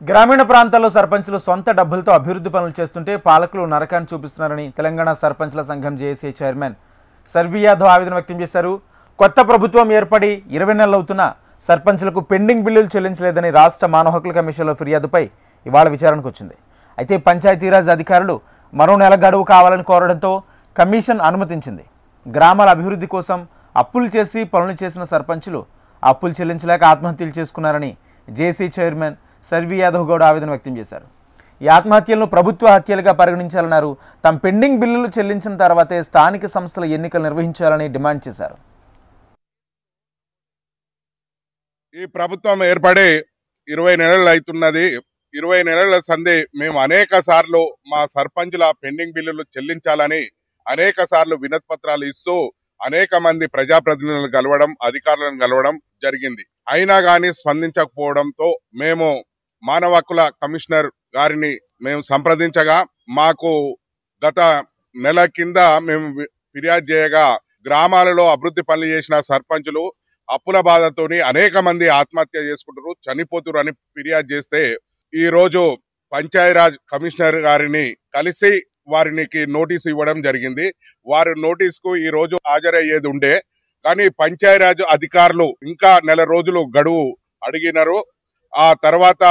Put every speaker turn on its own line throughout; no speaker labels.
గ్రామీణ ప్రాంతాల్లో సర్పంచులు సొంత డబ్బులతో అభివృద్ధి పనులు చేస్తుంటే పాలకులు నరకాన్ని చూపిస్తున్నారని తెలంగాణ సర్పంచ్ల సంఘం జేఏసీ చైర్మన్ సర్వి యాదవ్ ఆవేదన వ్యక్తం చేశారు. కొత్త ప్రభుత్వం ఏర్పడి 20 నెలలు అవుతున్నా సర్పంచ్లకు పెండింగ్ బిల్లులు చెల్లించలేదని రాష్ట్ర మానవ హక్కుల కమిషన్లో ఫిర్యాదుపై ఇవాళ విచారణకు వచ్చింది. అయితే పంచాయతీరాజ్ అధికారులు మరో నెల గడువు కావాలని కోరడంతో కమిషన్ అనుమతించింది. గ్రామాల అభివృద్ధి కోసం అప్పులు చేసి పనులు చేసిన సర్పంచులు అప్పులు చెల్లించలేక ఆత్మహత్యలు చేసుకున్నారని జేఏసీ చైర్మన్ సర్వి యాదవ్ గౌడ్ ఆవేదన వ్యక్తం చేశారు. ఈ ఆత్మహత్యలను ప్రభుత్వ హత్యలుగా పరిగణించాలన్నారు. తమ పెండింగ్ బిల్లులు చెల్లించిన తర్వాతే స్థానిక సంస్థల ఎన్నికలు నిర్వహించాలని డిమాండ్ చేశారు.
ఈ ప్రభుత్వం ఏర్పడి 20 నెలలు అవుతున్నది. 20 నెలల సంధి మేము అనేక సార్లు మా సర్పంచుల పెండింగ్ బిల్లులు చెల్లించాలని అనేక సార్లు వినతి పత్రాలు ఇస్తూ అనేక మంది ప్రజాప్రతినిధులను కలవడం, అధికారులను కలవడం జరిగింది. అయినా కానీ స్పందించకపోవడంతో మేము మానవ హక్కుల కమిషనర్ గారిని సంప్రదించగా మాకు గత నెల కింద మేము ఫిర్యాదు చేయగా గ్రామాలలో అభివృద్ధి పనులు చేసిన సర్పంచులు అప్పుల బాధతోని అనేక మంది ఆత్మహత్య చేసుకుంటారు, చనిపోతున్నారు అని ఫిర్యాదు చేస్తే ఈ రోజు పంచాయతీరాజ్ కమిషనర్ గారిని కలిసి వారికి నోటీసు ఇవ్వడం జరిగింది. వారు నోటీసుకు ఈ రోజు హాజరయ్యేది ఉండే కానీ పంచాయతీరాజ్ అధికారులు ఇంకా నెల రోజులు గడువు అడిగినారు. ఆ తర్వాత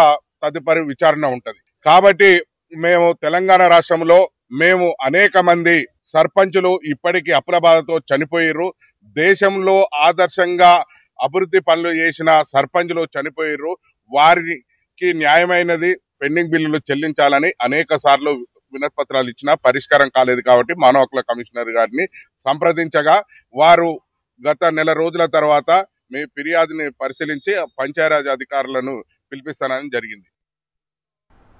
తదుపరి విచారణ ఉంటది. కాబట్టి మేము తెలంగాణ రాష్ట్రంలో అనేక మంది సర్పంచులు ఇప్పటికీ అప్పుల బాధతో చనిపోయారు. దేశంలో ఆదర్శంగా అభివృద్ధి పనులు చేసిన సర్పంచులు చనిపోయారు. వారికి న్యాయమైనది పెండింగ్ బిల్లులు చెల్లించాలని అనేక సార్లు వినతి పత్రాలు ఇచ్చినా పరిష్కారం కాలేదు. కాబట్టి మానవ హక్కుల కమిషనర్ గారిని సంప్రదించగా వారు గత నెల రోజుల తర్వాత మీ ఫిర్యాదుని పరిశీలించి పంచాయతీరాజ్ అధికారులను పిలిపిస్తానని జరిగింది.